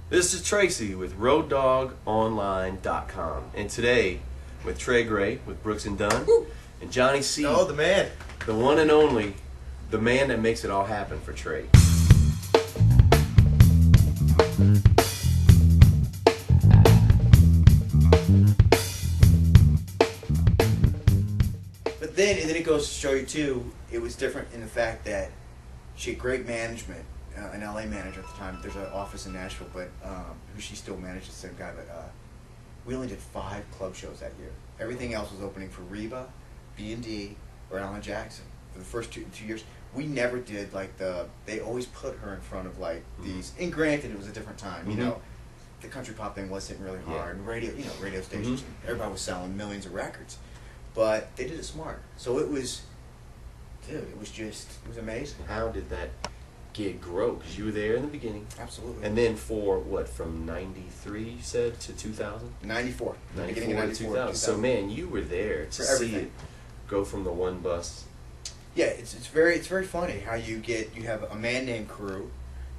This is Tracy with RoadDawgOnline.com, and today with Trey Gray with Brooks and Dunn and Johnny C. Oh, the man, the one and only, the man that makes it all happen for Trey. But then it goes to show you too, it was different in the fact that she had great management, an LA manager at the time. There's an office in Nashville, but who she still manages, the same guy. But we only did 5 club shows that year. Everything else was opening for Reba, B&D, or Alan Jackson. For the first two years, we never did like they always put her in front of like these. And granted, it was a different time, you know. The country pop thing was hitting really hard, and radio stations, and everybody was selling millions of records. But they did it smart. So it was, dude, it was amazing. How did that gig grow? Because you were there in the beginning. Absolutely. And then for what, from 93 you said to 2000? 94. 94 to 2000. So man, you were there to see it go from the one bus. Yeah, it's very funny how you have a man named crew,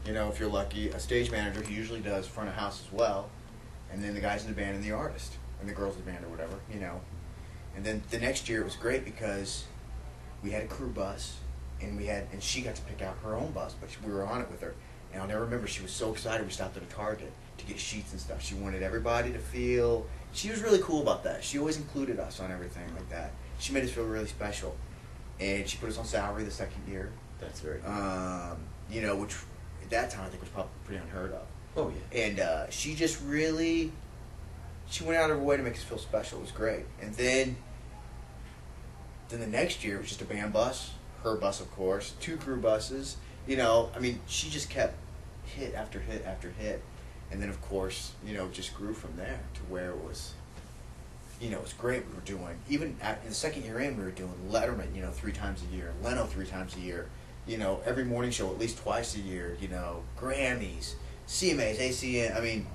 you know, if you're lucky, a stage manager who usually does front of house as well, and then the guys in the band and the artist, and the girls in the band or whatever, you know. And then the next year it was great because we had a crew bus, and she got to pick out her own bus, but we were on it with her. And I'll never remember, she was so excited. We stopped at a Target to get sheets and stuff. She wanted everybody to feel. She was really cool about that. She always included us on everything like that. She made us feel really special, and she put us on salary the second year. That's very cool. You know, which at that time I think was probably pretty unheard of. Oh yeah. And she just really, she went out of her way to make us feel special. It was great. And then the next year it was just a band bus, her bus of course, 2 crew buses. You know, I mean, she just kept hit after hit after hit, and then of course, you know, it just grew from there to where it was. You know, it was great. We were doing, even in the second year in, we were doing Letterman, you know, 3 times a year, Leno 3 times a year, you know, every morning show at least twice a year, you know, Grammys, CMAs, ACN. I mean,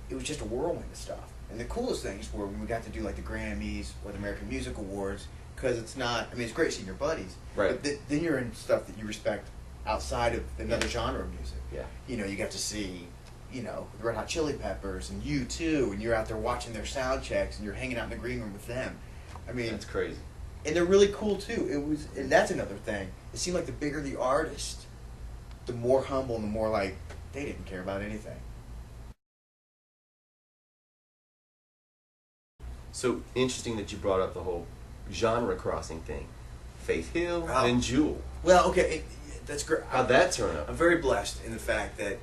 it was just a whirlwind of stuff. And the coolest things were when we got to do like the Grammys or the American Music Awards, because it's not, I mean, it's great seeing your buddies, right? But then you're in stuff that you respect outside of another genre of music. Yeah. You know, you got to see, you know, the Red Hot Chili Peppers and U2, and you're out there watching their sound checks, and you're hanging out in the green room with them. I mean, that's crazy. And they're really cool too. And that's another thing. It seemed like the bigger the artist, the more humble and the more like they didn't care about anything. So interesting that you brought up the whole genre crossing thing. Faith Hill and Jewel. Well, okay, that's great. How'd that turn out? I'm very blessed in the fact that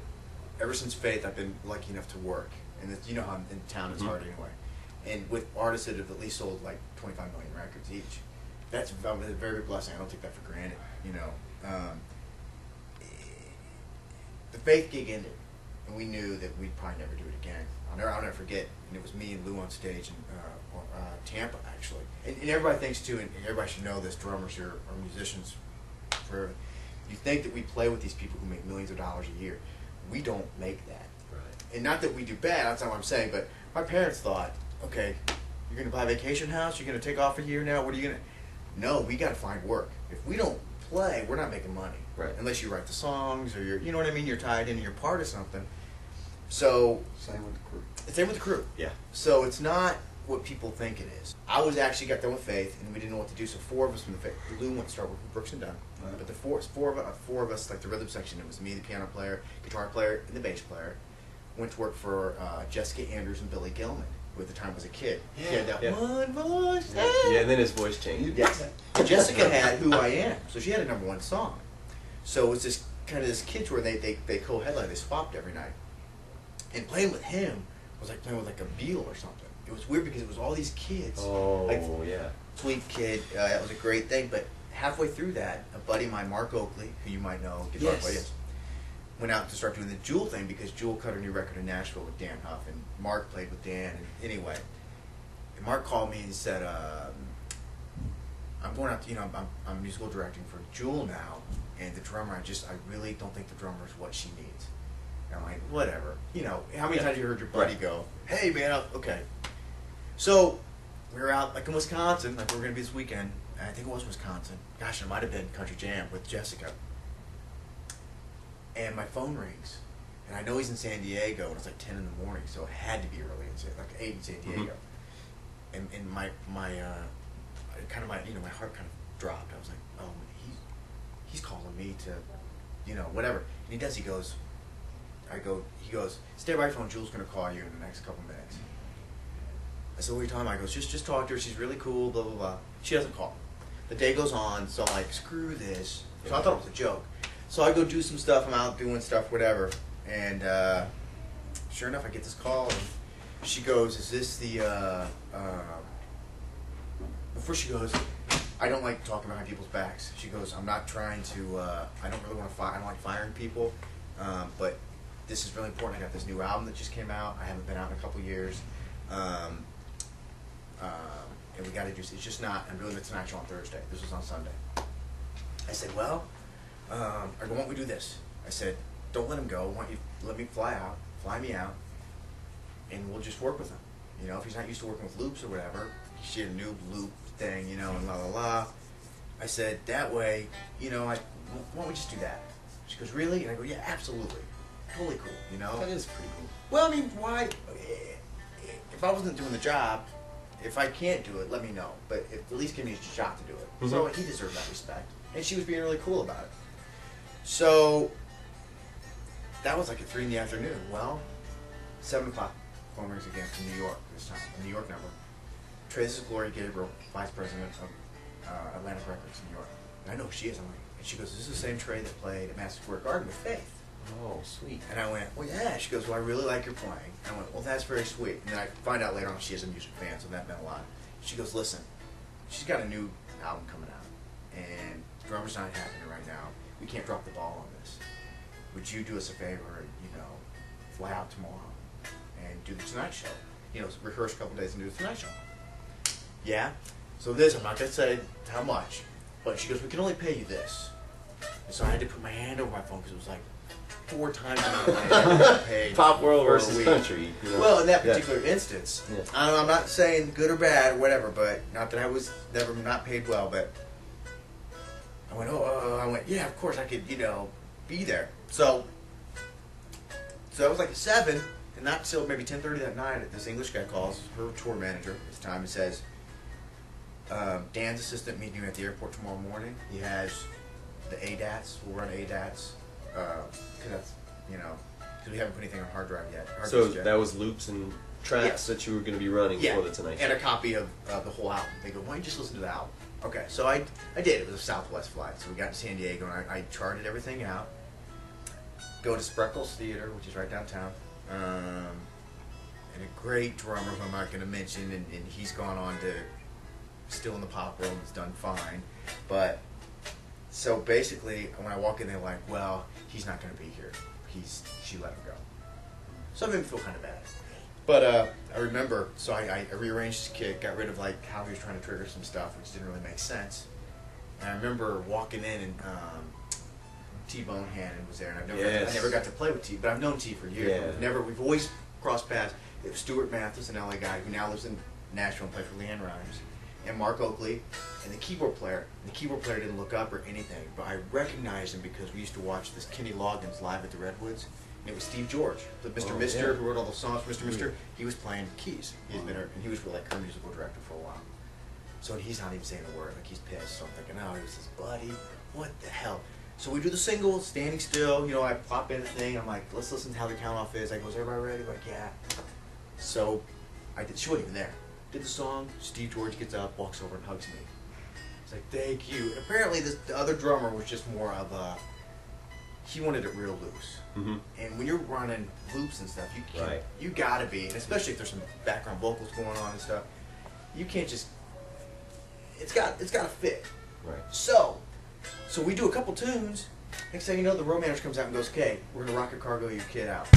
ever since Faith, I've been lucky enough to work, and you know how in town it's hard anyway. And with artists that have at least sold like 25 million records each, that's a very big blessing. I don't take that for granted. You know, the Faith gig ended, and we knew that we'd probably never do it again. I'll never forget. And it was me and Lou on stage in Tampa actually. And everybody thinks too, and everybody should know this. Drummers are musicians. You think that we play with these people who make millions of dollars a year. We don't make that. Right. And not that we do bad, that's not what I'm saying, but my parents thought, okay, you're going to buy a vacation house, you're going to take off a year now, what are you going to... No, we got to find work. If we don't play, we're not making money. Right. Unless you write the songs, or you know what I mean, you're tied in and you're part of something. So... Same with the crew. Same with the crew. Yeah. So it's not what people think it is. I was actually got done with Faith, and we didn't know what to do, so 4 of us from the Faith. Lou went to start working with Brooks and Dunn. Right. But the four of us, like the rhythm section, it was me, the piano player, guitar player, and the bass player, went to work for Jessica Andrews and Billy Gilman, who at the time was a kid. Yeah. He had that one voice. Yeah, and then his voice changed. Yes. Jessica had Who I Am, so she had a #1 song. So it was this kind of this kid tour, they co-headlined, they swapped every night. And playing with him was like playing with like a Beal or something. It was weird because it was all these kids. Oh, like, yeah. Sweet kid. That was a great thing. But halfway through that, a buddy of mine, Mark Oakley, who you might know, guitar player, went out to start doing the Jewel thing because Jewel cut her new record in Nashville with Dan Huff, and Mark played with Dan. And anyway, and Mark called me and said, "I'm going out. I'm musical directing for Jewel now, and the drummer. I really don't think the drummer is what she needs." And I'm like, whatever. You know, how many times you heard your buddy go, "Hey man, okay." So we were out like in Wisconsin, like we were going to be this weekend. And I think it was Wisconsin. Gosh, it might have been Country Jam with Jessica. And my phone rings. And I know he's in San Diego, and it's like 10 in the morning, so it had to be early in like 8 in San Diego. And my heart kind of dropped. I was like, oh, he's calling me to, whatever. And he does. He goes, stay by phone. Jules gonna call you in the next couple minutes. I said, what are you talking about? I goes, just talk to her. She's really cool. Blah blah blah. She doesn't call. The day goes on, so I'm like, screw this. So I thought it was a joke. So I go do some stuff. I'm out doing stuff, whatever. And sure enough, I get this call, and she goes, is this the, before she goes, I don't like talking behind people's backs. She goes, I'm not trying to, I don't really want to fire, I don't like firing people, but this is really important. I got this new album that just came out. I haven't been out in a couple years. And we got to do, it's just not, I'm doing the Tonight Show on Thursday. This was on Sunday. I said, well, I go, why don't we do this? I said, don't let him go. Why don't you let me fly me out, and we'll just work with him. If he's not used to working with loops or whatever, she had a new loop thing, and la la la. I said, that way, why don't we just do that? She goes, really? And I go, yeah, absolutely. Totally cool, That is pretty cool. Well, I mean, why? If I wasn't doing the job, if I can't do it, let me know. But at least give me a shot to do it. So he deserved that respect. And she was being really cool about it. So that was like at 3 in the afternoon. Well, 7 o'clock, phone rings again from New York this time, a New York number. Trey, this is Gloria Gabriel, Vice President of Atlantic Records in New York. And I know who she is. I'm like, and she goes, is this the same Trey that played at Madison Square Garden with Faith? Oh, sweet. And I went, well, yeah. She goes, well, I really like your playing. And I went, well, that's very sweet. And then I find out later on she is a music fan, so that meant a lot. She goes, listen, she's got a new album coming out, and drummer's not happening right now. We can't drop the ball on this. Would you do us a favor and, fly out tomorrow and do the Tonight Show? Rehearse a couple days and do the Tonight Show. Yeah. So I'm not going to say how much, but she goes, we can only pay you this. And so I had to put my hand over my phone because it was like 4 times I paid. Pop world versus country. Well, in that particular instance, I'm not saying good or bad or whatever, but not that I was never not paid well, but I went, yeah, of course I could, be there. So it was like at 7, and not till maybe 10:30 that night, this English guy calls, her tour manager at this time, and says, Dan's assistant meeting you at the airport tomorrow morning. He has the ADATs. We'll run ADATs. Because that's, because we haven't put anything on hard drive yet. So that was loops and tracks that you were going to be running for the Tonight Show. And a copy of the whole album. They go, why don't you just listen to the album? Okay, so I did. It was a Southwest flight. So we got to San Diego, and I charted everything out. Go to Spreckles Theater, which is right downtown. And a great drummer who I'm not going to mention, and he's gone on to, still in the pop world, has done fine. But, so basically, when I walk in, they're like, well, he's not going to be here. She let him go. So it made me feel kind of bad. But I remember, so I rearranged his kit, got rid of like how he was trying to trigger some stuff, which didn't really make sense. And I remember walking in, and T-Bone Hannon was there, and I never got to play with T, but I've known T for years. Yeah. We've always crossed paths. It was Stuart Mathis, an LA guy who now lives in Nashville and plays for Leanne Rimes, and Mark Oakley, and the keyboard player. And the keyboard player didn't look up or anything, but I recognized him because we used to watch this Kenny Loggins live at the Redwoods. And it was Steve George, the Mr. Mister, who wrote all the songs for Mr. Mister. He was playing keys. And he was like her musical director for a while. So he's not even saying a word, like he's pissed. So I'm thinking, oh, he was his buddy. What the hell? So we do the single, Standing Still. I pop in the thing. I'm like, let's listen to how the count off is. I go, is everybody ready? Like, yeah. So I did. She wasn't even there. Did the song. Steve George gets up, walks over, and hugs me. He's like, thank you. And apparently, the other drummer was just more of a. He wanted it real loose. Mm-hmm. And when you're running loops and stuff, you gotta be, and especially if there's some background vocals going on and stuff, you can't just. It's gotta fit. Right. So we do a couple tunes. Next thing you know, the road manager comes out and goes, "Okay, we're gonna rock a cargo your kid out."